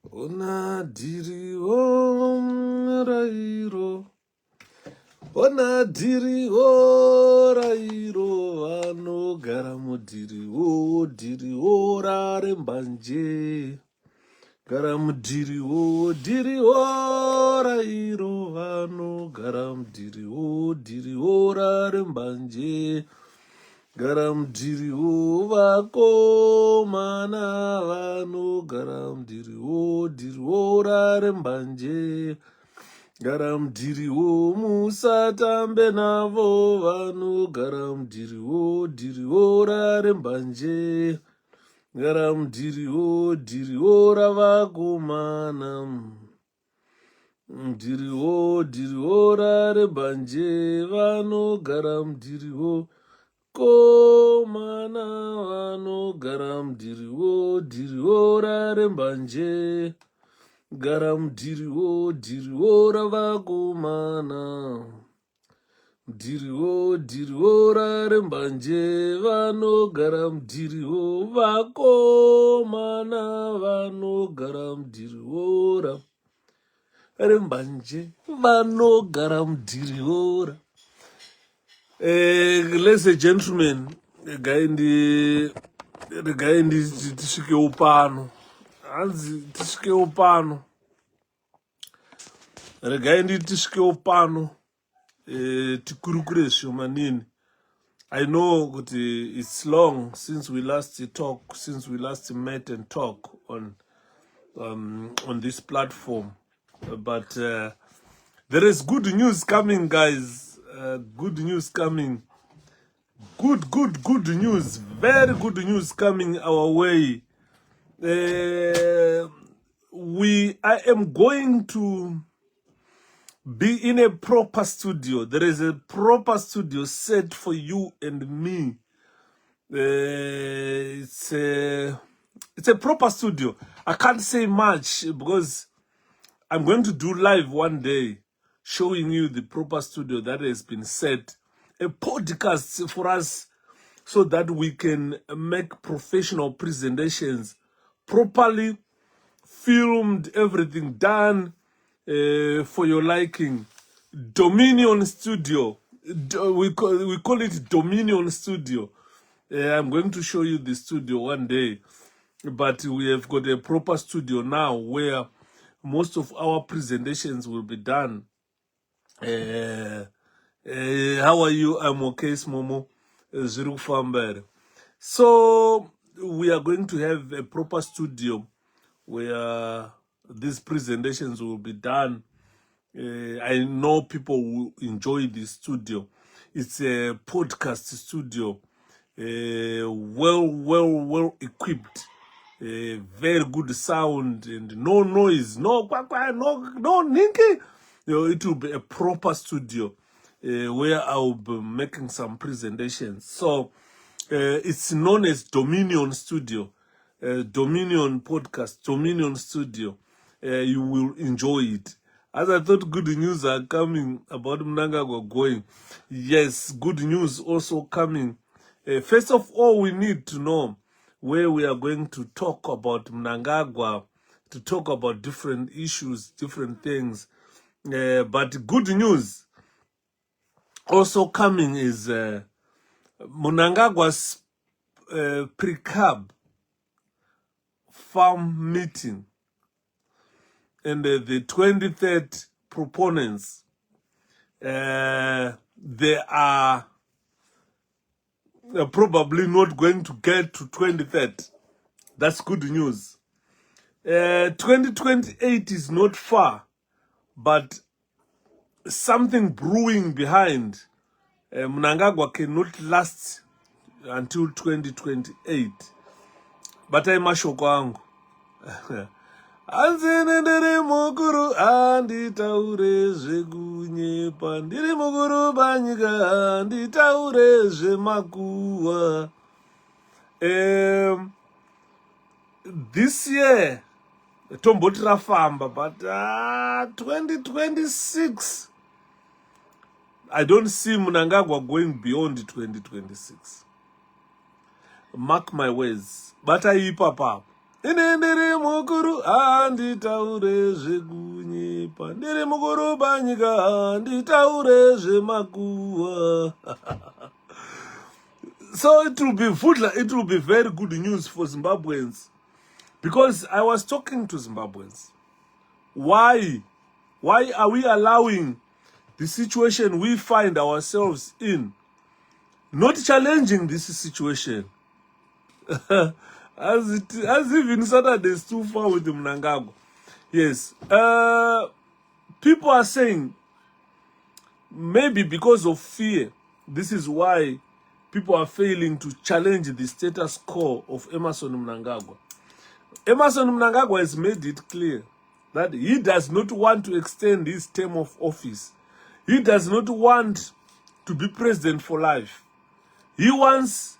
Ona diri o rairo. Ona diri o rairo. Vanogara mudhiri o rare mbanje. Gara mudhiri o rairo. Vanogara mudhiri o rare mbanje. Garam diri o vakomana vanogara diri o rare mbanje. Garam diri o musatambe navo vanogara diri o rare mbanje. Garam diri o ravakomana diri o rare mbanje vanogara diri o komana vanogara mudhiri o rare mbanje. Garam diri o ravakomana diri o rare mbanje. Vanogara mudhiri o vakomana vanogara mudhiri o rare mbanje. Vanogara mudhiri o ladies and gentlemen, regai tisvikewo pano. Hanzi tisvikewo pano. Regai tisvikewo pano. Tikurukure zvishomanini. I know that it's long since we last talk, since we last met and talk on this platform. But there is good news coming, guys. Good news coming. Good news. Very good news coming our way. I am going to be in a proper studio. There is a proper studio set for you and me. It's a proper studio. I can't say much because I'm going to do live one day showing you the proper studio that has been set, a podcast for us so that we can make professional presentations, properly filmed, everything done for your liking. Dominion Studio, we call it Dominion Studio. I'm going to show you the studio one day, but we have got a proper studio now where most of our presentations will be done. How are you? I'm okay, Momo. So we are going to have a proper studio where these presentations will be done. I know people will enjoy this studio. It's a podcast studio, well equipped, very good sound and no noise, no ninky. It will be a proper studio where I will be making some presentations. So it's known as Dominion Studio, Dominion Podcast, Dominion Studio. You will enjoy it. As I thought good news are coming about Mnangagwa going. Yes, good news also coming. First of all, we need to know where we are going to talk about Mnangagwa, to talk about different issues, different things. But good news also coming is Mnangagwa's pre-cab farm meeting and the 23rd proponents. They are probably not going to get to 23rd. That's good news. 2028 is not far, but something brewing behind. Mnangagwa cannot last until 2028. But I'm mashoko angu. Anzene ndiri mukuru anditaure zvekunyepa, ndiri mukuru panyika anditaure zvemakuwa. This year tomboti rafamba, but 2026 I don't see Mnangagwa going beyond 2026. Mark my words. But I papa. Ndiri mukuru mukuru handitaure zvekunyepa, ndiri mukuru panyika handitaure zvemakuva. So it will be very good news for Zimbabweans, because I was talking to Zimbabweans. Why are we allowing the situation we find ourselves in, not challenging this situation? as if in Saturday is too far with the Mnangagwa. Yes. People are saying maybe because of fear, this is why people are failing to challenge the status quo of Emmerson Mnangagwa. Emmerson Mnangagwa has made it clear that he does not want to extend his term of office. He does not want to be president for life. He wants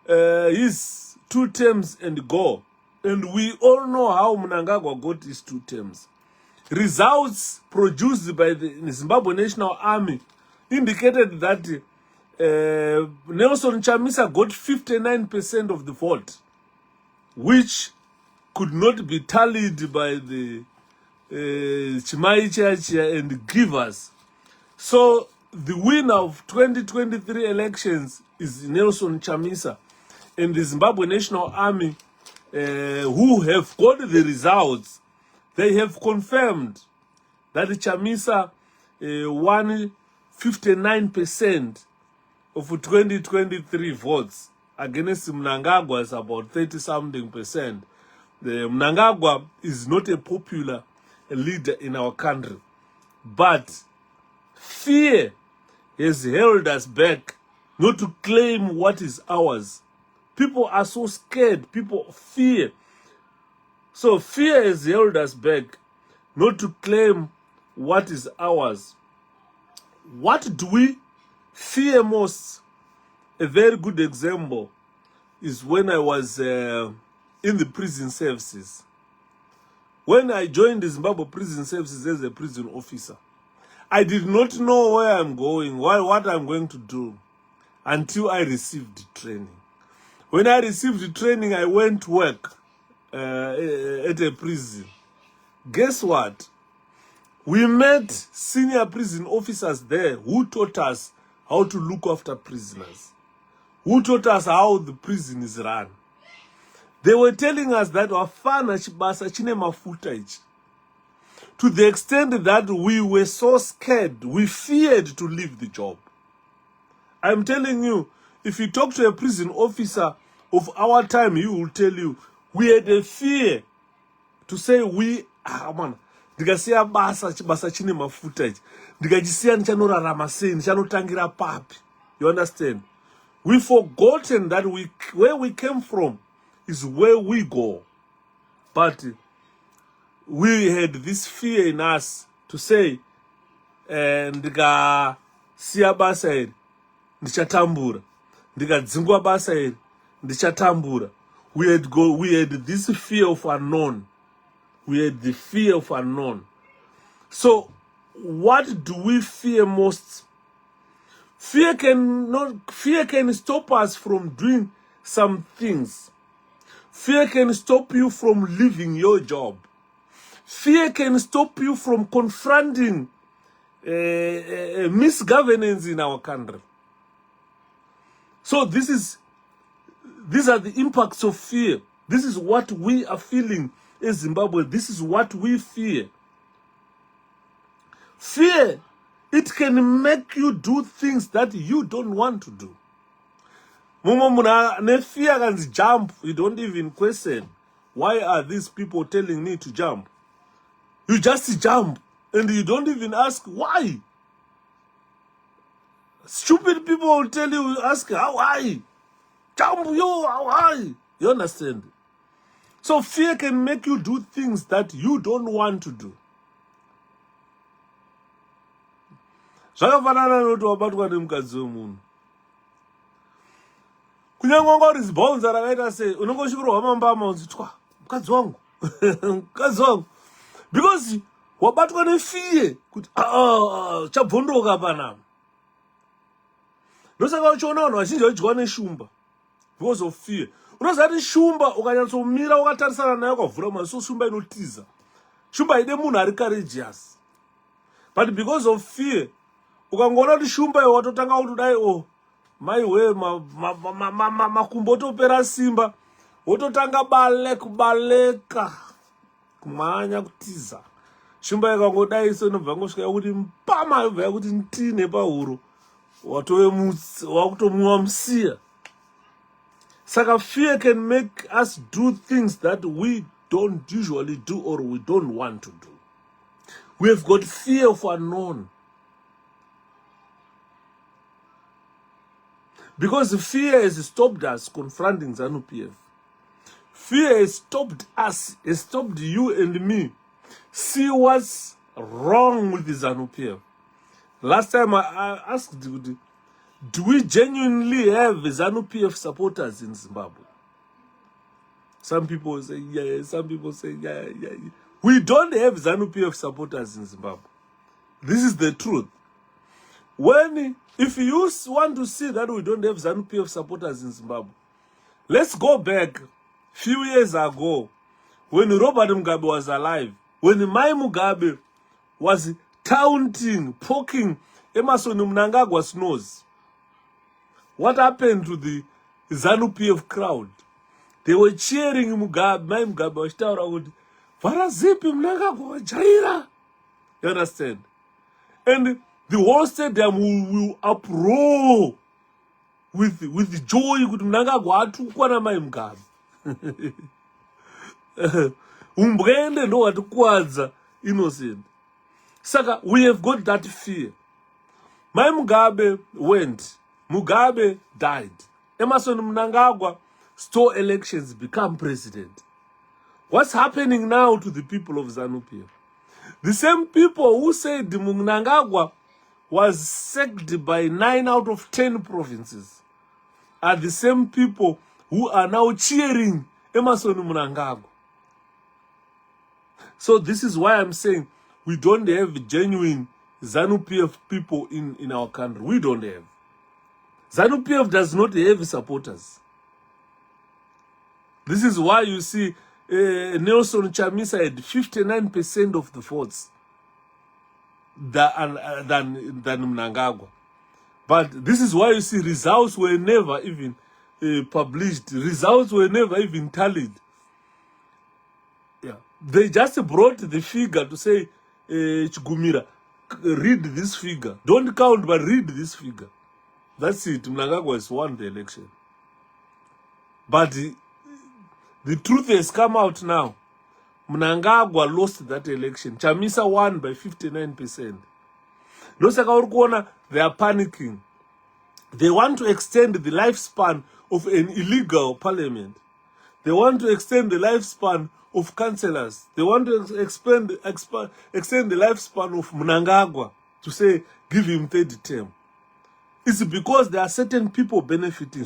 his 2 terms and go. And we all know how Mnangagwa got his 2 terms. Results produced by the Zimbabwe National Army indicated that Nelson Chamisa got 59% of the vote, which could not be tallied by the Chimai Chachia and Givers. So the winner of 2023 elections is Nelson Chamisa, and the Zimbabwe National Army, who have got the results, they have confirmed that Chamisa won 59% of 2023 votes against Mnangagwa's about 30-something%. Mnangagwa is not a popular leader in our country, but fear has held us back not to claim what is ours. People are so scared. People fear. So fear has held us back not to claim what is ours. What do we fear most? A very good example is when I was in the prison services. When I joined the Zimbabwe Prison Services as a prison officer, I did not know where I'm going, what I'm going to do, until I received training. When I received training, I went to work at a prison. Guess what? We met senior prison officers there who taught us how to look after prisoners, who taught us how the prison is run. They were telling us that wafana chibasa chine mafuta ichi. To the extent that we were so scared, we feared to leave the job. I'm telling you, if you talk to a prison officer of our time, he will tell you, we had a fear to say ndikasiya basa chibasa chine mafuta ichi, ndikachisiya ndichanorarama sei, ndichanotangira papi. You understand? We've forgotten that where we came from is where we go. But we had this fear in us to say, ndikasiya basa iri ndichatambura, ndikadzingwa basa iri ndichatambura. We had this fear of unknown. We had the fear of unknown. So what do we fear most? Fear can stop us from doing some things. Fear can stop you from leaving your job. Fear can stop you from confronting misgovernance in our country. So these are the impacts of fear. This is what we are feeling in Zimbabwe. This is what we fear. Fear, it can make you do things that you don't want to do. Fear can jump. You don't even question, why are these people telling me to jump? You just jump and you don't even ask why. Stupid people will tell you, ask how why. Jump you, how why? You understand? So fear can make you do things that you don't want to do. Zvakafanana noti wabatwa nemukadzi wemunhu. Kunyangwe ngori zibhonza rakaita sei, unongoshukurwa mambama unzitwa, mukadzi wangu. Mukadzi wangu. Because wabatwa nefear kuti chabvondoka panapa. Ndosaka uchiona vanhu vazhinji vachidyiwa neshumba because of fear. Unozati shumba ukanyatsomira ukatarisana nayo ukavhura maziso shumba inotiza. Shumba ide munhu ari courageous. But because of fear, ukangoona kuti shumba iwe watotanga kuti dai maiwe makumbo otopera simba, wototanga kubaleka kumhanya kutiza. Shumba ikangodai so inobva ngosvika kuti mpama yobva yakuti ntine pahuro wakutomuwa musiya. Saka fear can make us do things that we don't usually do or we don't want to do. We have got fear of unknown. Because fear has stopped us confronting ZANU-PF. Fear has stopped us, has stopped you and me. See what's wrong with the ZANU-PF. Last time I asked, do we genuinely have ZANU-PF supporters in Zimbabwe? Some people say yeah, some people say yeah. We don't have ZANU-PF supporters in Zimbabwe. This is the truth. If you want to see that we don't have ZANU-PF supporters in Zimbabwe, let's go back few years ago when Robert Mugabe was alive, when Mai Mugabe was taunting, poking Emmerson Mnangagwa's nose. What happened to the ZANU-PF crowd? They were cheering Mugabe, Mai Mugabe was shouting, "Varazipi Mnangagwa Jaira." You understand? And the whole stadium will uproar with joy with Mnangagwa atukwa na Mai Mugabe. Umbwende ndo watukwadza innocent. Saka, we have got that fear. Mai Mugabe went. Mugabe died. Emmerson Mnangagwa stole elections, become president. What's happening now to the people of ZANU-PF? The same people who said Mnangagwa was sacked by 9 out of 10 provinces are the same people who are now cheering Emmerson Mnangagwa. So this is why I'm saying we don't have genuine ZANU-PF people in our country. We don't have. ZANU-PF does not have supporters. This is why you see Nelson Chamisa had 59% of the votes than Mnangagwa. But this is why you see results were never even published. Results were never even tallied. Yeah. They just brought the figure to say, Chigumira, read this figure. Don't count, but read this figure. That's it. Mnangagwa has won the election. But the truth has come out now. Mnangagwa lost that election. Chamisa won by 59%. They are panicking. They want to extend the lifespan of an illegal parliament. They want to extend the lifespan of councillors. They want to extend the lifespan of Mnangagwa to say, give him third term. It's because there are certain people benefiting.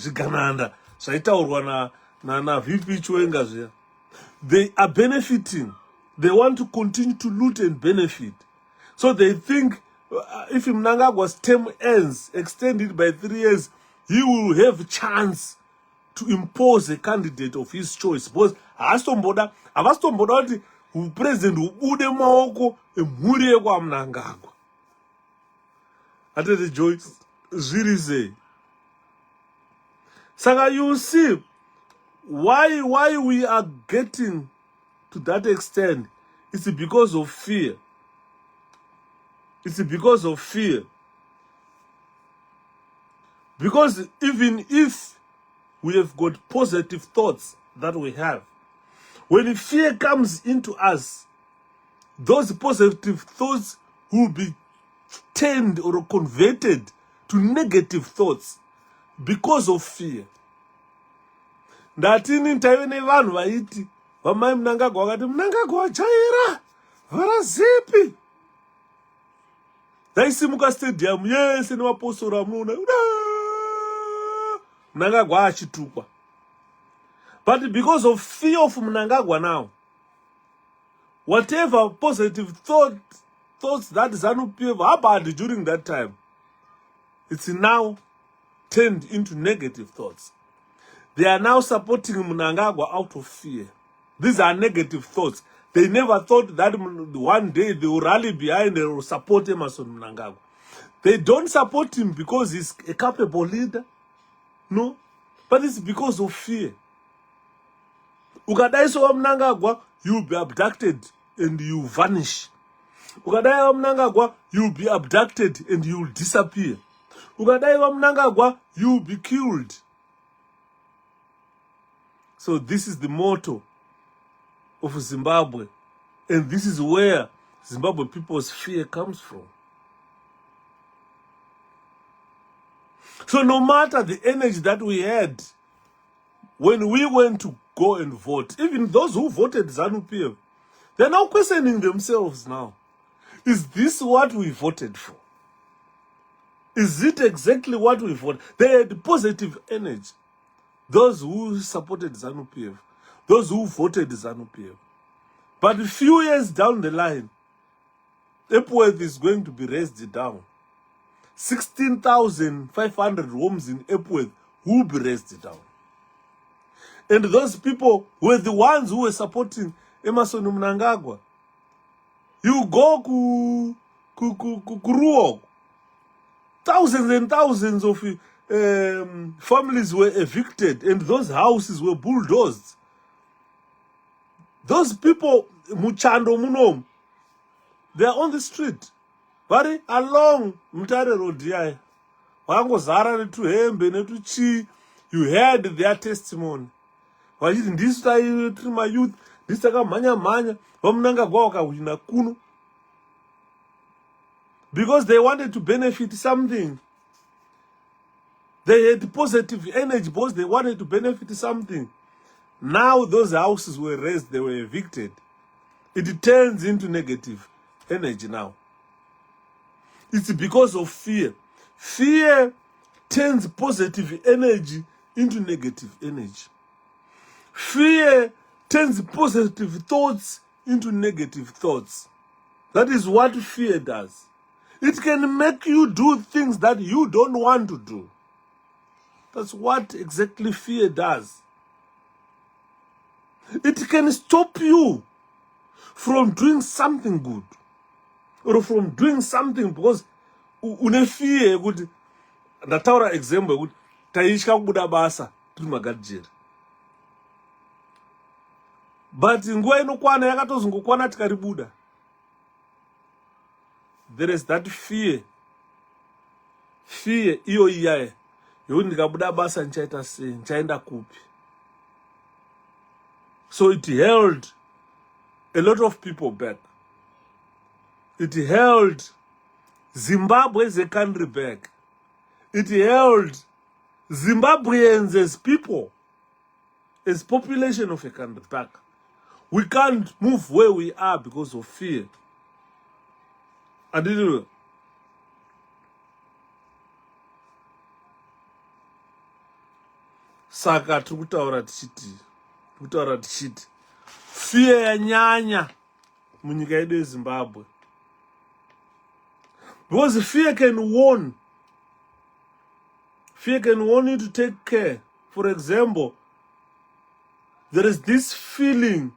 They are benefiting. They want to continue to loot and benefit. So they think if Mnangagwa's term ends, extended by 3 years, he will have a chance to impose a candidate of his choice. Because president ubude maoko emhuri kwa Mnangagwa. Ate the Joyce Zirize. Saka, you see why we are getting to that extent. It's because of fear. It's because of fear. Because even if we have got positive thoughts that we have, when fear comes into us, those positive thoughts will be turned or converted to negative thoughts because of fear. Ndatini ntaiwene vanhu vaiti vamai Mnangagwa vakati Mnangagwa Jaira varazipi daisimuka stadium yese nemapostora munoona Mnangagwa achitukwa. But because of fear of Mnangagwa now, whatever positive thoughts that ZANU-PF happened during that time, it's now turned into negative thoughts. They are now supporting Mnangagwa out of fear. These are negative thoughts. They never thought that one day they will rally behind and will support Emmerson Mnangagwa. They don't support him because he's a capable leader. No. But it's because of fear. Ukadai so Mnangagwa, you'll be abducted and you vanish. Ukadai Mnangagwa, you'll be abducted and you'll disappear. Ukadai Mnangagwa, you'll be killed. So this is the motto of Zimbabwe. And this is where Zimbabwe people's fear comes from. So no matter the energy that we had when we went to go and vote, even those who voted ZANU-PF, they're now questioning themselves now. Is this what we voted for? Is it exactly what we voted? They had positive energy. Those who supported ZANU-PF, those who voted ZANU-PF. But a few years down the line, Epworth is going to be raised down. 16,500 homes in Epworth will be raised down. And those people were the ones who were supporting Emmerson Mnangagwa. You go to Ruok. Thousands and thousands of families were evicted and those houses were bulldozed. Those people, Muchando Munom, they are on the street. Very along Mutare Road. You heard their testimony. This time, my youth, this time, manya, because they wanted to benefit something. They had positive energy because they wanted to benefit something. Now those houses were raised, they were evicted. It turns into negative energy now. It's because of fear. Fear turns positive energy into negative energy. Fear turns positive thoughts into negative thoughts. That is what fear does. It can make you do things that you don't want to do. That's what exactly fear does. It can stop you from doing something good. Or from doing something because une fear good. Ndataura example good. Taishka kubuda basa tuli magadjeri. But nguwa inokwana yakatozungukwana tikaribuda. There is that fear. Fear iyo iyaye. Yoni ndikabuda basa nchaita sei, nchaenda kupi. So it held a lot of people back. It held Zimbabwe as a country back. It held Zimbabweans as people, as population of a country back. We can't move where we are because of fear. And anyway, saka tukutaura tichiti fear yanyanya munyika yedu yeZimbabwe. Because fear can warn. Fear can warn you to take care. For example, there is this feeling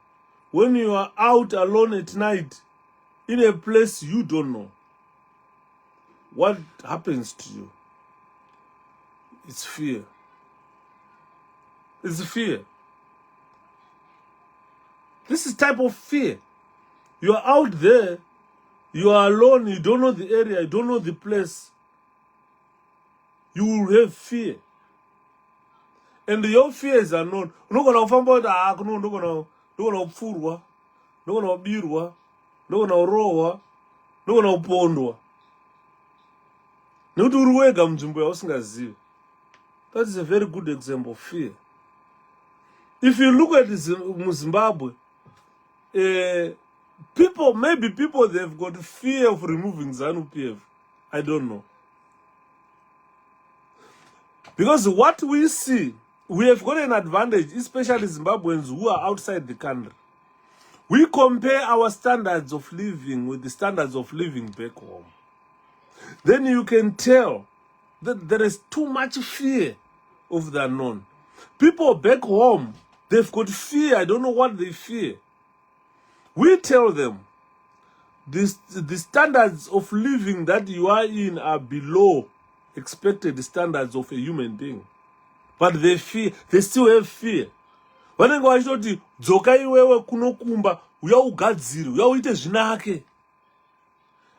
when you are out alone at night in a place you don't know. What happens to you? It's fear. It's fear. This is type of fear. You are out there, you are alone, you don't know the area, you don't know the place. You will have fear. And your fears are known. You're not going to find out, you're going to furwa, you're going to birwa, you're going to rowa, you're going to pondwa. That is a very good example of fear. If you look at Zimbabwe, maybe people they've got fear of removing ZANU-PF. I don't know. Because what we see, we have got an advantage, especially Zimbabweans who are outside the country. We compare our standards of living with the standards of living back home. Then you can tell that there is too much fear of the unknown. People back home, they've got fear. I don't know what they fear. We tell them, the standards of living that you are in are below expected standards of a human being. But they fear, they still have fear. Vanenge vachitoti dzoka iwewe kunokumba uya ugadzire uya uite zvinake.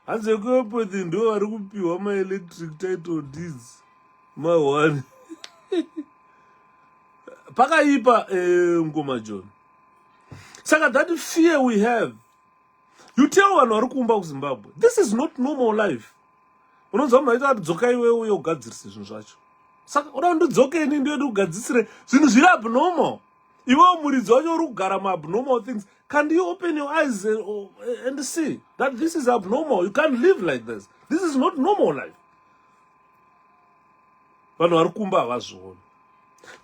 Hanze kwepethi ndo vari kupiwa ma-electric title deeds ma1 pakaipa Ngoma John. Saka that fear we have. You tell vanhu vari kuumba kuZimbabwe, this is not normal life. Unonzwa maita kuti dzoka iwewe uye ugadzirise zvinhu zvacho. Saka uda ndidzokeni ndiende kugadzisire zvinhu zviri abnormal. Iwewe muridzi wacho uri kugara ma-abnormal things. Can you open your eyes and see that this is abnormal? You can't live like this. This is not normal life. Vanhu vari kuumba havazvioni.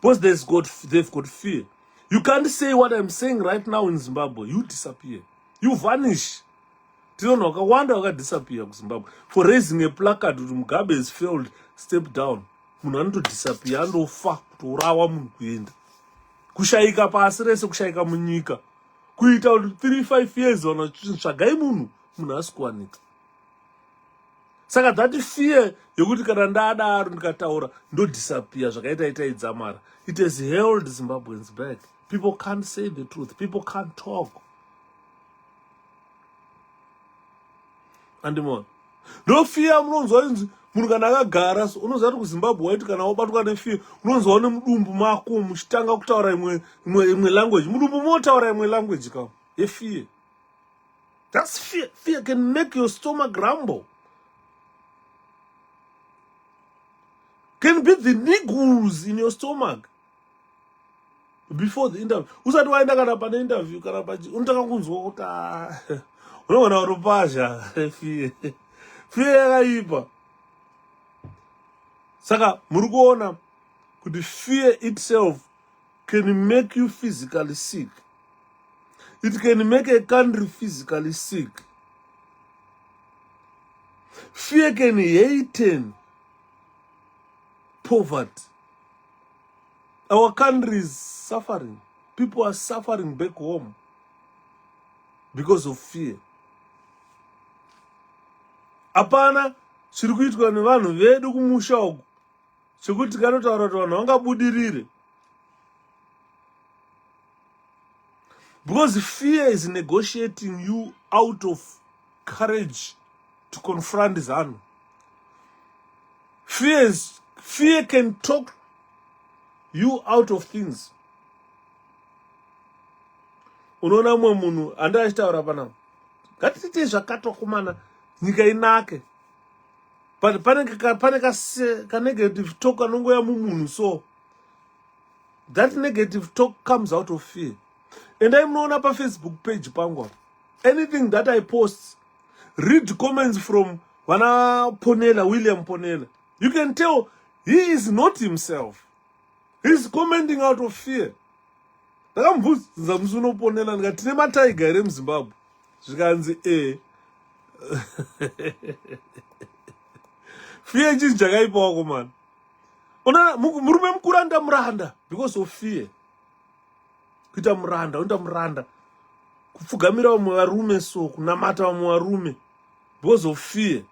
Because they've got fear. You can't say what I'm saying right now in Zimbabwe. You disappear. You vanish. Tinoona wakawanda wakadisappear kuZimbabwe for raising a placard kuti Mugabe is failed, step down. Munhu anotodisappear, andofa, kutourawa munhu kuenda. Kushayika pasi rese, kushayika munyika. Kuita kuti 3-5 years vanotsvagai munhu hasi kuwanika. Saka that fear yokuti kana ndadaro ndikataura ndodisappear zvakaita itaidzamara. It has held Zimbabweans back. People can't say the truth. People can't talk. Andimona. No fear munonzwa inzi munhu kana akagara unonzwa kuti kuZimbabwe waiti kana wabatwa nefear unonzwa nemudumbu mako muchitanga kutaura imwe language. Mudumbu motaura imwe language kama yefear. That's fear. Fear can make your stomach rumble. Can be the niggles in your stomach before the interview. Usati waenda kana pane interview kana pachi unotanga kunzwa kuti unoona uri pasha fear. Fear yakaipa. Saka muri kuona kuti fear itself can make you physically sick. It can make a country physically sick. Fear can hasten poverty. Our country is suffering. People are suffering back home because of fear. Apana zviri kuitwa nevanhu vedu kumusha uku chekuti kanotaura kuti vanhu vangabudirire. Because fear is negotiating you out of courage to confront Zanu. Fear can talk you out of things. Unoona mumwe munhu andachitaura panapa. Ngatite zvakatokumana nyika inake. Pane ka negative talk anongoya mumunhu so. That negative talk comes out of fear. And I'm known up a Facebook page pango. Anything that I post, read comments from Wana Ponela, William Ponela. You can tell he is not himself. He's commenting out of fear. Ndakamubvunza musuno Ponela ndikati tine mataiga ere muZimbabwe. Zvikanzi fear chinhu chakaipawo man. Ona murume mukuru anda muranda because of fear. Kuita muranda, unoita muranda. Kupfugamira vamwe varume so, kunamata vamwe varume because of fear.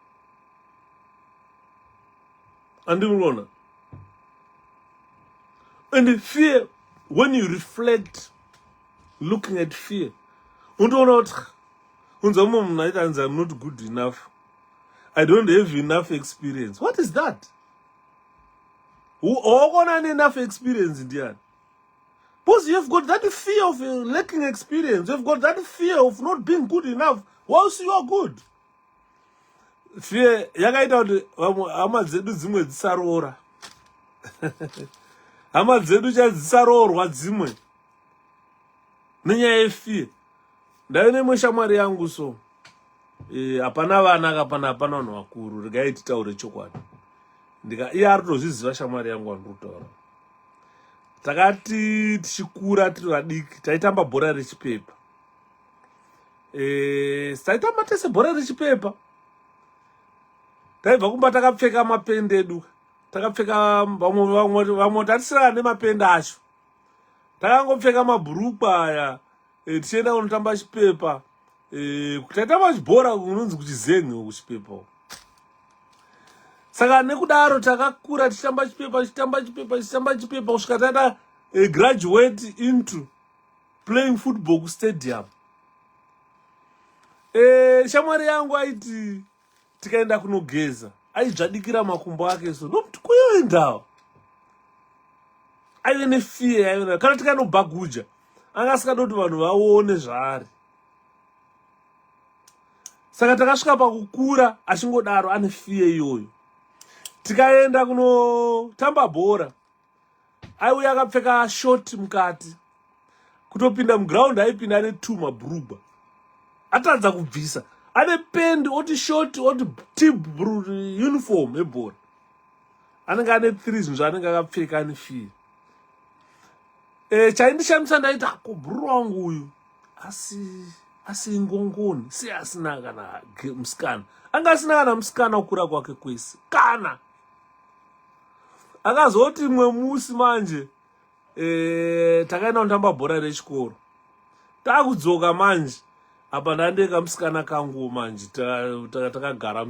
Andimuona. And the fear, when you reflect, looking at fear, unoona kuti unzwa mumwe munhu aita anzi I'm not good enough. I don't have enough experience. What is that? Hawakona enough experience ndiani? Because you've got that fear of lacking experience. You've got that fear of not being good enough. Whilst you are good. Fear, yakaita kuti hama dzedu dzimwe dzisaroora. Hama dzedu chadzisaroorwa dzimwe. Nenyaya yefear. Ndaine mweshamwari yangu so. Hapana vana hapana vanhu vakuru. Regai titaure chokwadi. Iye arikutozviziva shamwari yangu wandiri kutaura. Takati tichikura tiri vadiki taitamba bhora rechipepa. Taitamba tese bhora rechipepa. Taibva kumba takapfeka mapende edu takapfeka vamwe tatisirana nemapenda acho, takangopfeka mabhurukwa aya tichienda kunotamba chipepa. Taitamba chibhora kunonzi kuchizen'e kuchipepa. Saka nekudaro takakura tichitamba chipepa kusvika taita graduate into playing football kustadium. Shamwari yangu aiti tikaenda kunogeza aidzvadikira makumbo ake so nokuti kuyoendawo aive nefiye yaiona kana tikanobhaguja anga asingada kuti vanhu vaone zvaari. Saka takasvika pakukura achingodaro ane fiye iyoyo. Tikaenda kunotamba bhora aiuya akapfeka shoti mukati, kutopinda muground aipinda ane 2 mabhurugwa, atadza kubvisa ane pendi oti shoti oti tib uniform yebhora, anenge ane 3 zvinhu zvaanenge akapfeka ane fiye. Chaindishamisa ndaiti ko bhuru wangu uyu asi ngongoni si asina kana musikana, anga asina kana musikana kukura kwake kwese kana akazoti mwe musi manje takaenda kutamba bhora rechikoro, takudzoka manje apa ndandeka musikana kangu manje takagara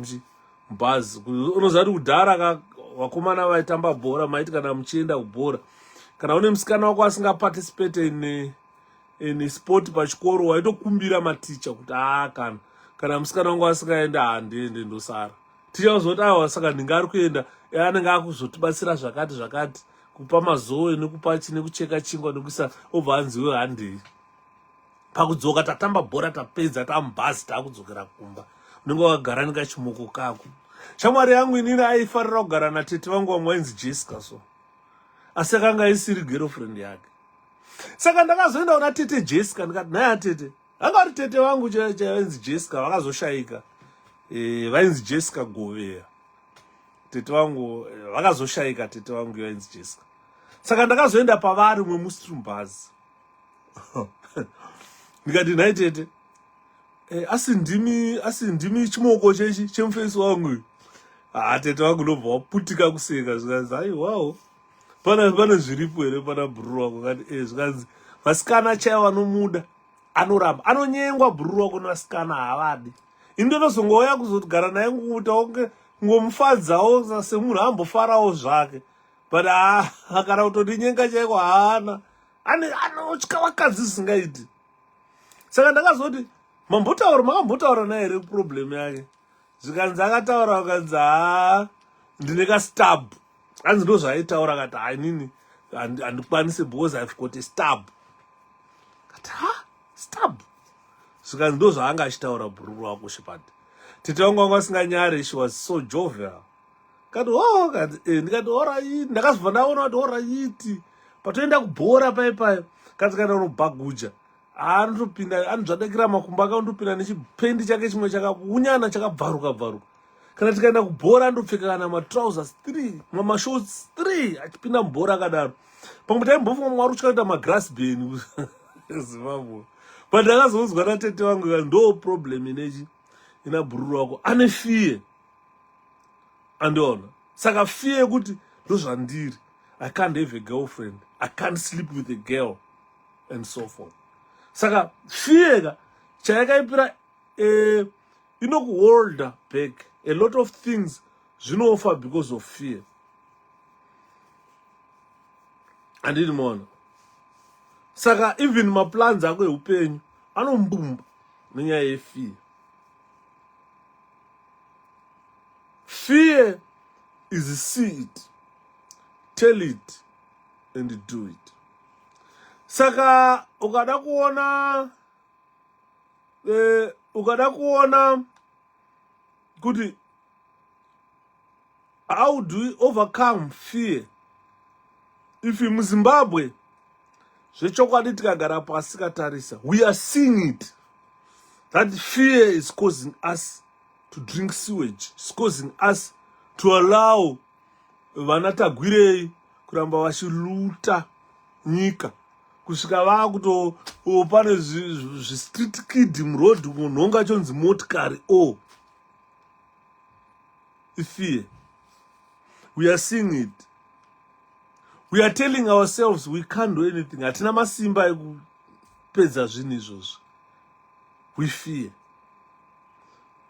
mubhazi. Unoziva kuti kudhara vakomana vaitamba bhora maiti kana muchienda kubhora kana une musikana wako asingaparticipate in sport pachikoro waitokumbira maticha kuti kana musikana wangu asingaenda handiende ndosara. Ticha kuzoti saka ndingari kuenda anenge akuzotibatsira zvakati kupa mazowe nekupa nekucheka chingwa nekuisa obva anziwe handei. Pakudzoka tatamba bhora tapedza tamubhazi takudzokera kumba, unenge wakagara nekachimoko kako. Shamwari yangu inini aifarira kugara natete vangu vamwe wainzi Jessica so, asi akanga isiri girlfriend yake. Saka ndakazoenda kuna tete Jessica ndikati naya tete, anga ari tete vangu chainzi Jessica vakazoshaika, vainzi Jessica Govea. Tete vangu vakazoshaika, tete vangu yainzi Jessica. Saka ndakazoenda pavari mwe musi mubhazi ndikati nai tete, asi ndimi chimoko chechi chemufesi wangu. Tete wangu ndobva waputika kuseka zvikanzi aiwawo pane zviripo here pana bhururu wako. Kati zvikanzi vasikana chaivo vanomuda anoramba anonyengwa bhururu wako nevasikana havadi. Indonozongouya kuzogara naye nguta ngomufadzawo semunhu ambofarawo zvake, but kana kutondinyenga chaiko haana, anotya vakadzi zvisingaiti. Saka ndakazoti makambotaura naye here problem yake. Zvikanzi akataura akanzi ndine kastab, anzi ndo zvaaitaura akati inini handikwanisi because I've got a stab. Kati stab? Zvikanzi ndo zvaanga achitaura bhururu wako Shepard. Tete wangu wanga asinganyare, she was so jovial. Kati ndikati alright, ndakazobva ndaona kuti alright patoenda kubhora paipayo kati kana unobhaguja anotopinda anodzvadakira makumbo ake andopinda nechipendi chake chimwe chakaunyana chakabvaruka. Kana tikaenda kubhora andopfeka kana matrousers 3 mamashorts 3 achipinda mubhora akadaro. Pamwe taimbofunga mwari uchikaita magrass bane Zimbabwe. But ndakazonzwa natete wangu ndo problem inechi ina bhururu wako ane fiye, andiona. Saka fiye yekuti ndo zvandiri, I can't have a girlfriend, I can't sleep with a girl and so forth. Saka fiye chayakaipira inokuholda back. A lot of things zvinofa because of fear. Andini mona. Saka even maplans ako eupenyu anombumba nenyaya yefear. Fear is see it, tell it, and do it. Saka ukada kuona kuti how do we overcome fear? If in Zimbabwe zvechokwadi tikagara pasi katarisa, we are seeing it that fear is causing us to drink sewage, it's causing us to allow vanatagwirei kuramba vachiluta nyika kusvika vakuto pane street kid muroad munhonga chonzi motikari fear. We are seeing it. We are telling ourselves we can't do anything. Hatina masimba ekupedza zvinhu izvozvi. We fear.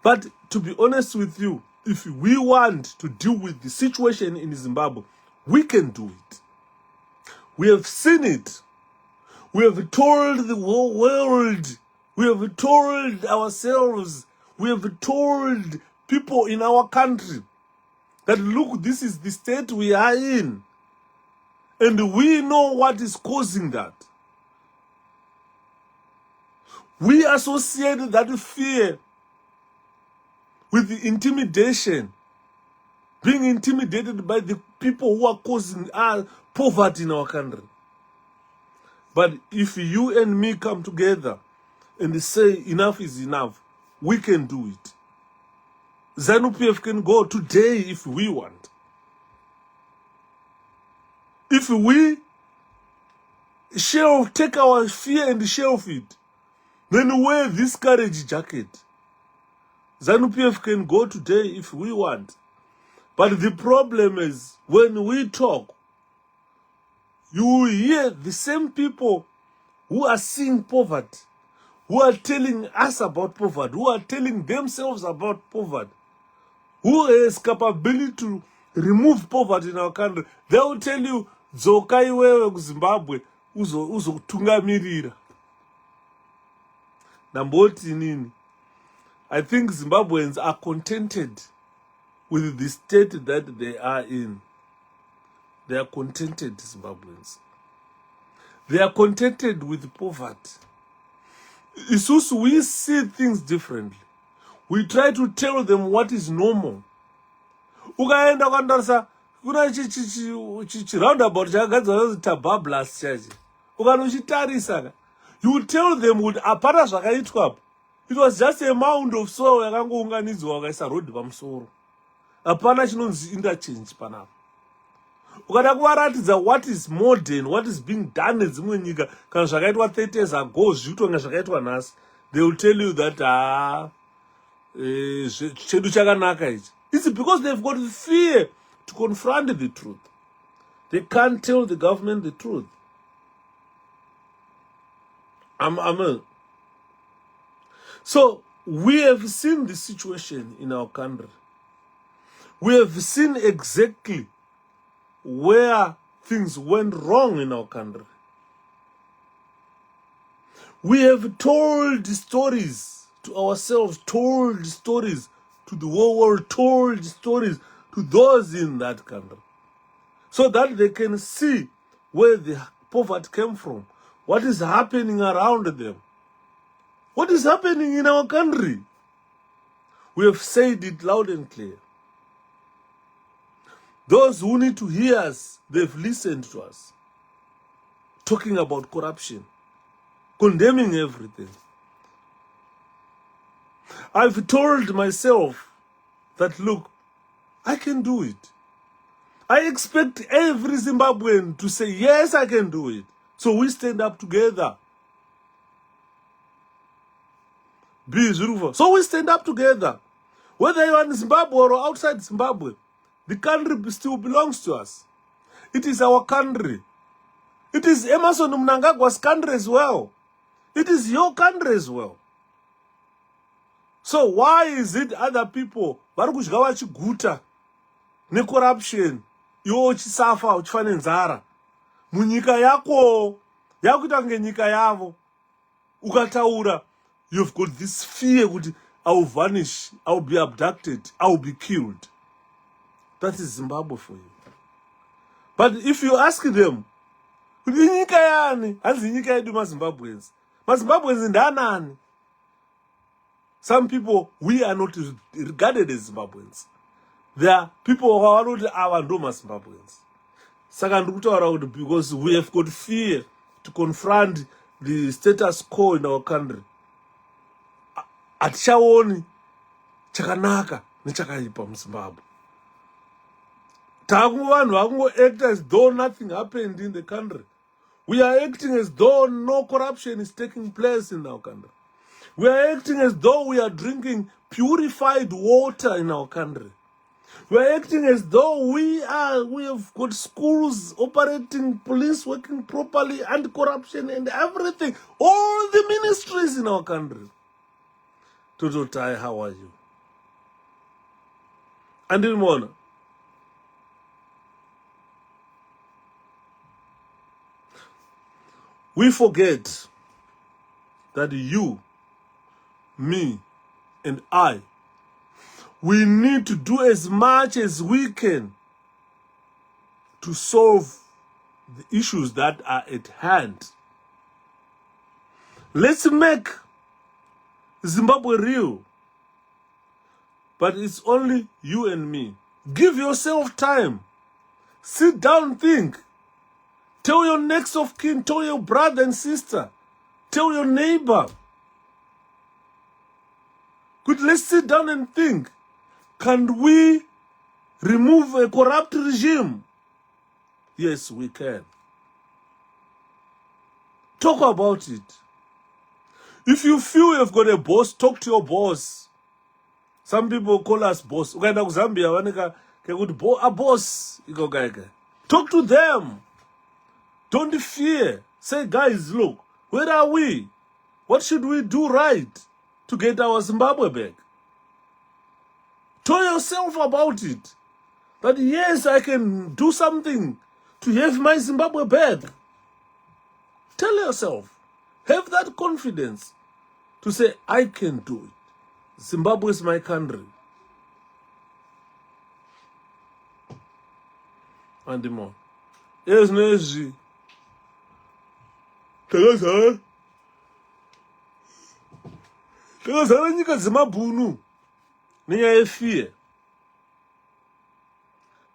But to be honest with you, if we want to deal with the situation in Zimbabwe, we can do it. We have seen it. We have told the whole world. We have told ourselves. We have told people in our country that, look, this is the state we are in. And we know what is causing that. We associate that fear with the intimidation, being intimidated by the people who are causing poverty in our country. But if you and me come together and say enough is enough, we can do it. ZANU-PF can go today if we want. If we take our fear and share of it, then wear this courage jacket. ZANU-PF can go today if we want. But the problem is, when we talk, you hear the same people who are seeing poverty, who are telling us about poverty, who are telling themselves about poverty, who has capability to remove poverty in our country. They will tell you, Zoka iwewe kuZimbabwe, uzotungamirira. Namboti nini? I think Zimbabweans are contented with the state that they are in. They are contented, Zimbabweans. They are contented with poverty. Isusu, we see things differently. We try to tell them what is normal. Ukaenda kwandarisa, kuna roundabout chakagadzwa Tabablas chachi. Ukanochitarisa, you tell them kuti apana zvakaitwa apa. It was just a mound of soil yakangounganidzwa wakaisa road pamusoro. Apana chinonzi interchange panapa. Ukada kuvaratidza what is modern, what is being done nedzimwe nyika, kana zvakaitwa 30 years ago zviitwa nga zvakaitwa nhasi, they will tell you that chedu chakanaka ichi. It's because they've got fear to confront the truth. They can't tell the government the truth. So we have seen the situation in our country. We have seen exactly where things went wrong in our country. We have told stories to ourselves, told stories to the whole world, told stories to those in that country, so that they can see where the poverty came from, what is happening around them, what is happening in our country. We have said it loud and clear. Those who need to hear us, they've listened to us, talking about corruption, condemning everything. I've told myself that, look, I can do it. I expect every Zimbabwean to say, yes, I can do it. So we stand up together. So we stand up together. Whether you are in Zimbabwe or outside Zimbabwe, the country still belongs to us. It is our country. It is Emmerson Mnangagwa's country as well. It is your country as well. So why is it other people varikudya vachiguta necorruption, iwo uchisafa uchifane nzara munyika yako yakuita kunge nyika yavo, ukataura you've got this fear kuti I will vanish, I will be abducted, I will be killed. That is Zimbabwe for you. But if you ask them, kuti nyika yani, hanzi nyika yedu maZimbabweans. maZimbabweans ndanani? Some people, we are not regarded as Zimbabweans. There are people who are not our Zimbabweans. Because we have got fear to confront the status quo in our country. Atichaoni chakanaka nechakaipa muZimbabwe. Vanhu vakungoact as though nothing happened in the country. We are acting as though no corruption is taking place in our country. We are acting as though we are drinking purified water in our country. We're acting as though we have got schools operating, police working properly, anti-corruption and everything. All the ministries in our country. Toto Tai, how are you? Andil Mona. We forget that you, me, and I, we need to do as much as we can to solve the issues that are at hand. Let's make Zimbabwe real. But it's only you and me. Give yourself time. Sit down, think. Tell your next of kin, tell your brother and sister, tell your neighbor. Good, let's sit down and think. Can we remove a corrupt regime? Yes, we can. Talk about it. If you feel you've got a boss, talk to your boss. Some people call us boss. Ukaenda kuZambia wanika kekuti a boss. Talk to them. Don't fear. Say, guys, look, where are we? What should we do right to get our Zimbabwe back? Tell yourself about it. That yes, I can do something to have my Zimbabwe back. Tell yourself. Have that confidence to say, I can do it. Zimbabwe is my country. And more. Yes, Neji. Takazara nyika dzemabhunu nenyaya yefear.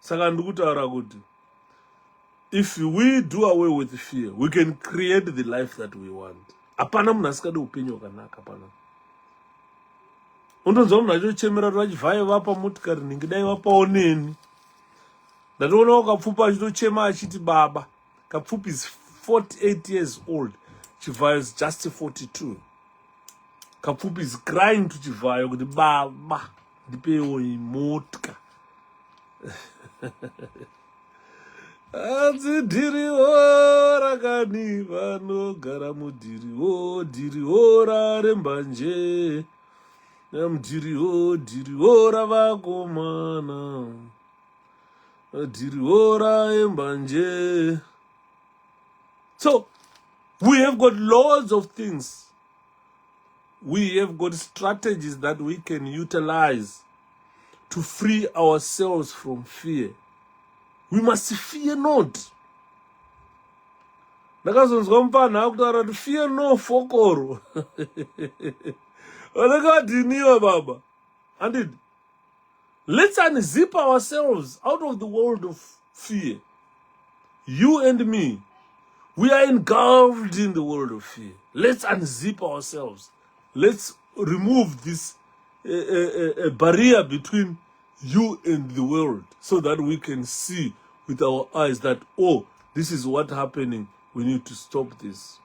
Saka ndikutaura kuti if we do away with fear, we can create the life that we want. Apana munhu asikadi upenyu hwakanaka pana. Undonzwa munhu achochemera kuti vachivhaye vapa motikari ningidai vapaoneni. Ndatoona wakapfupa achitochema achiti baba. Kapfupi is 48 years old. Chivhayo is just 42. Kapfupi is crying to Chivhayo kuti baba ndipewo motika. Dhiriwo rakani vanogara mudhiriwo, dhiriwo rarembanje, dhiriwo ravakomana, dhiriwo raembanje. So, we have got loads of things. We have got strategies that we can utilize to free ourselves from fear. We must fear not. Ndakazonzwa mupana akutaura kuti fear no fokoro. Ndakadhiniwa baba. And let's unzip ourselves out of the world of fear. You and me, we are engulfed in the world of fear. Let's unzip ourselves. Let's remove this barrier between you and the world so that we can see with our eyes that, oh, this is what's happening. We need to stop this.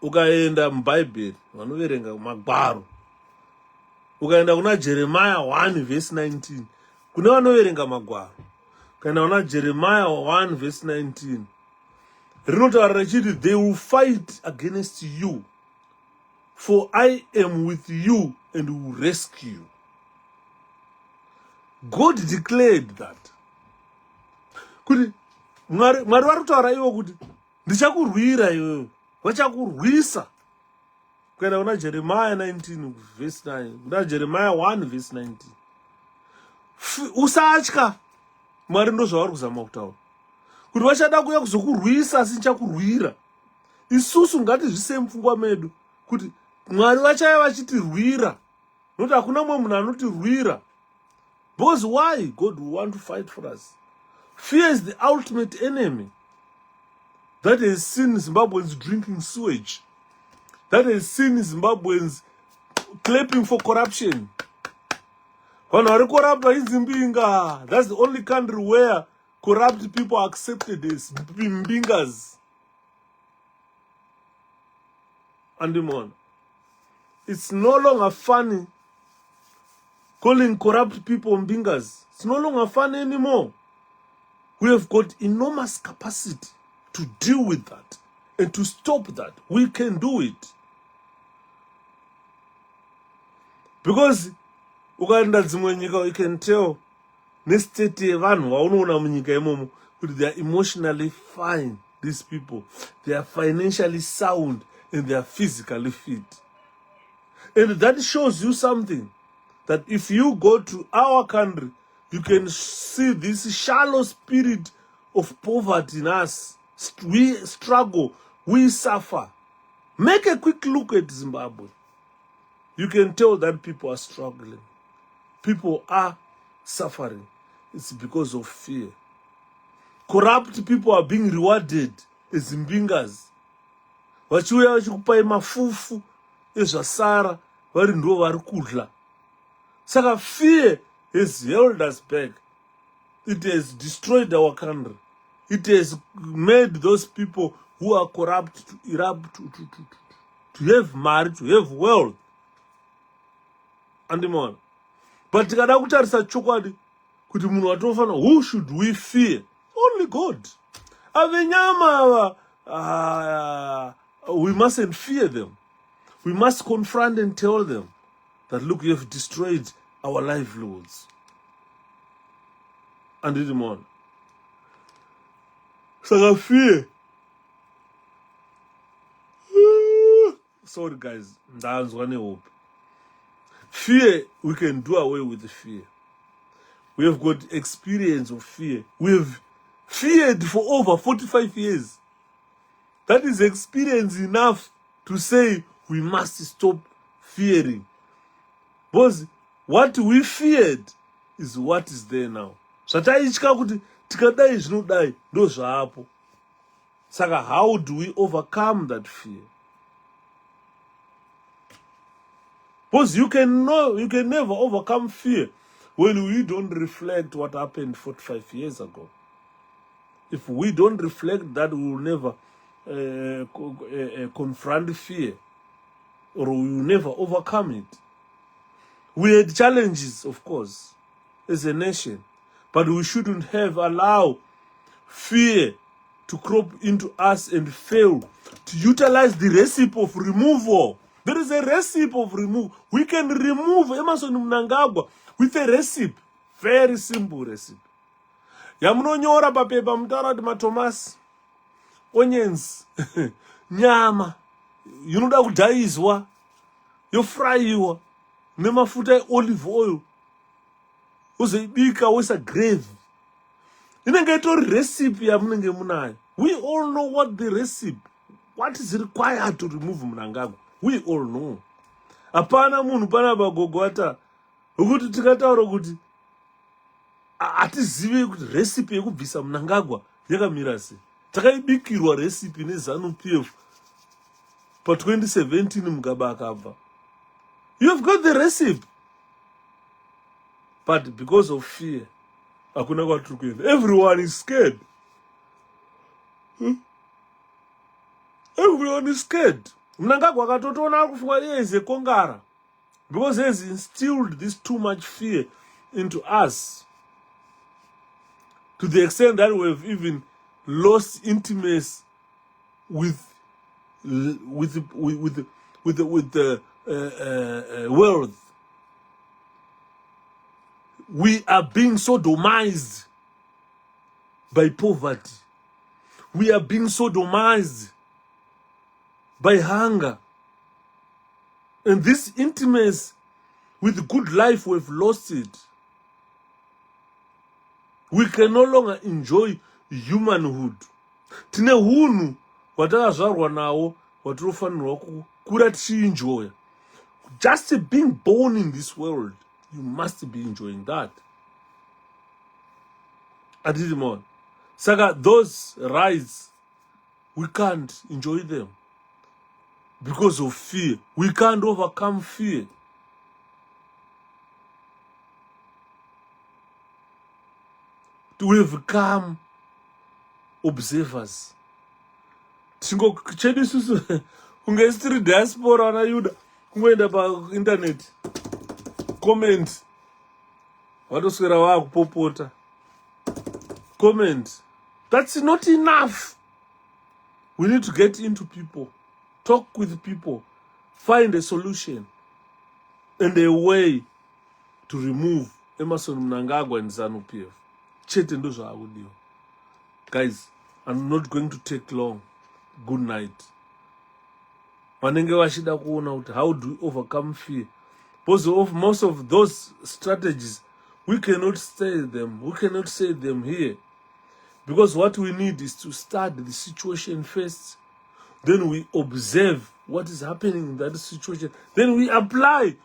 Ukaenda muBhayibheri vanoverenga magwaro. Ukaenda kuna Jeremiah 1 verse 19. Kune vanoverenga magwaro. Ukaenda kuna Jeremiah 1 verse 19. Rinotaura richiti, they will fight against you, for I am with you and will rescue you. God declared that. Kuti Mwari vari kutaura ivo kuti ndichakurwira iwewe, vachakurwisa. Kuenda kuna Jeremiah 19 verse 9, kuna Jeremiah 1 verse 19. Usatya. Mwari ndozvavari kuzama kutaura. Kuti vachada kuuya kuzokurwisa asi ndichakurwira. Isusu ngatizvise mupfungwa medu kuti Mwari vachaya vachitirwira. Nokuti hakuna mumwe munhu anotirwira. Because why? God will want to fight for us. Fear is the ultimate enemy that has seen Zimbabweans drinking sewage, that has seen Zimbabweans clapping for corruption. That's the only country where corrupt people are accepted as Mbingas. And it's no longer funny calling corrupt people mbingas. It's no longer fun anymore. We have got enormous capacity to deal with that and to stop that. We can do it. Because ukaenda dzimwe nyika, you can tell nestate yevanhu vaunoona munyika imomo kuti they are emotionally fine. These people, they are financially sound and they are physically fit. And that shows you something, that if you go to our country, you can see this shallow spirit of poverty in us. We struggle, we suffer. Make a quick look at Zimbabwe. You can tell that people are struggling. People are suffering. It's because of fear. Corrupt people are being rewarded as mbingas. Vachiuya vachikupai mafufu ezvasara vari ndo vari kudla. Saka fear has held us back. It has destroyed our country. It has made those people who are corrupt to erupt, to have marriage, to have wealth. Andimona. But tikada kutarisa chokwadi kuti munhu watofana, who should we fear? Only God. Avenyama, we mustn't fear them. We must confront and tell them that, look, you have destroyed our livelihoods. And it on. So I fear. Sorry guys, that's one hope. Fear, we can do away with the fear. We have got experience of fear. We have feared for over 45 years. That is experience enough to say we must stop fearing. Because what we feared is what is there now. Zvataityika kuti tikadai zvinodai ndo zvaapo. Saka how do we overcome that fear? Because you can never overcome fear when we don't reflect what happened 45 years ago. If we don't reflect that, we will never confront fear, or we will never overcome it. We had challenges, of course, as a nation, but we shouldn't have allowed fear to crop into us and fail to utilize the recipe of removal. There is a recipe of remove. We can remove Emmerson Mnangagwa with a recipe. Very simple recipe. Yamunonyora papepa mutaura kuti matomasi, onions, nyama, inoda kudhaizwa, yofraiwa, nemafuta olive oil, uzoibika woisa gravy. Inenge itori recipe yamunenge munayo. We all know what the recipe, what is required to remove Mnangagwa. We all know. Apana munhu pana bagogwata ukuthi tikataura kuti atizive kuti recipe yekubvisa Mnangagwa yakamira sei. Takaibikirwa recipe neZANU-PF pa 2017 Mugabe akabva. You have got the recipe. But because of fear, hakuna kwatiri kuenda. Everyone is scared. Everyone is scared. Mnangagwa akatotoona akufunga iye is a kongara, because he has instilled this too much fear into us, to the extent that we have even lost intimacy with the world. We are being sodomized by poverty. We are being sodomized by hunger. And this intimacy with good life, we've lost it. We can no longer enjoy humanhood. Tine hunhu watakazvarwa nawo watinofanirwa kukura tichienjoya. Just being born in this world, you must be enjoying that. Adidimon. Saka, those rights, we can't enjoy them because of fear. We can't overcome fear. We have become observers. Chedu susu ungesitiri diaspora na yuda kungoenda pa internet comment watoswera waakupopota. Comment. That's not enough. We need to get into people, talk with people, find a solution and a way to remove Emmerson Mnangagwa and ZANU-PF. Chete ndo zvaakudiwa. Guys, I'm not going to take long. Good night. Vanenge vachida kuona kuti how do we overcome fear? Because of most of those strategies, we cannot say them here. Because what we need is to study the situation first. Then we observe what is happening in that situation. Then we apply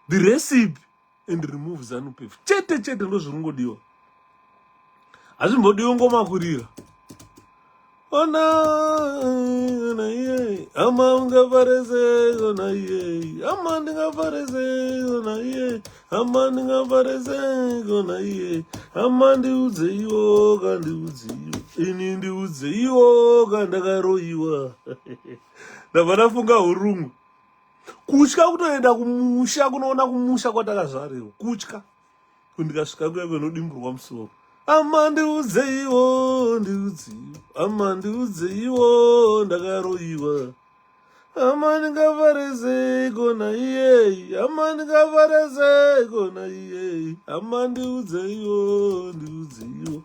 the recipe and remove ZANU-PF. Chete ndo zvirongodiwa. Hazvimbodiwa ngomakurira. Ona ye, ama ungavareze, ona ye, ama ndingavareze, ona ye, ama ndingavareze, ona ye, ama ndiudze iwo, kandiudze iwo, ini ndiudze iwo, kandakaroiwa. Ndabva ndafunga hurungu. Kutya kutoenda kumusha, kunoona kumusha kwatakazvarewa. Kutya. Kundikasvika kuya kwenodimburwa musoro. Ama ndiudze iwo, ndiudze iwo, ama ndiudze iwo, ndakaroiwa. Ama ndingavareze, kona iye, ama ndingavareze, kona iye, ama ndiudze iwo, ndiudze iwo,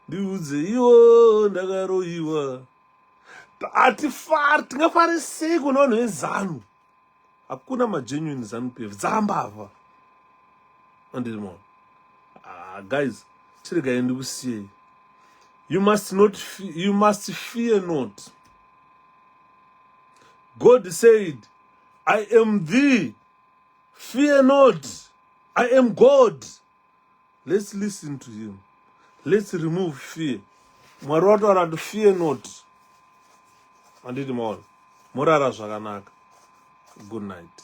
ndiudze iwo, ndakaroiwa. Tingafari sei kuna vanhu vezanu. Hakuna magenuine ZANU-PF. Dzambava. Andiri mo. Guys, chirega ndikusiye. You must fear not. God said, I am thee. Fear not. I am God. Let's listen to him. Let's remove fear. Mwari wataura kuti fear not. Anditi maona. Morara zvakanaka. Good night.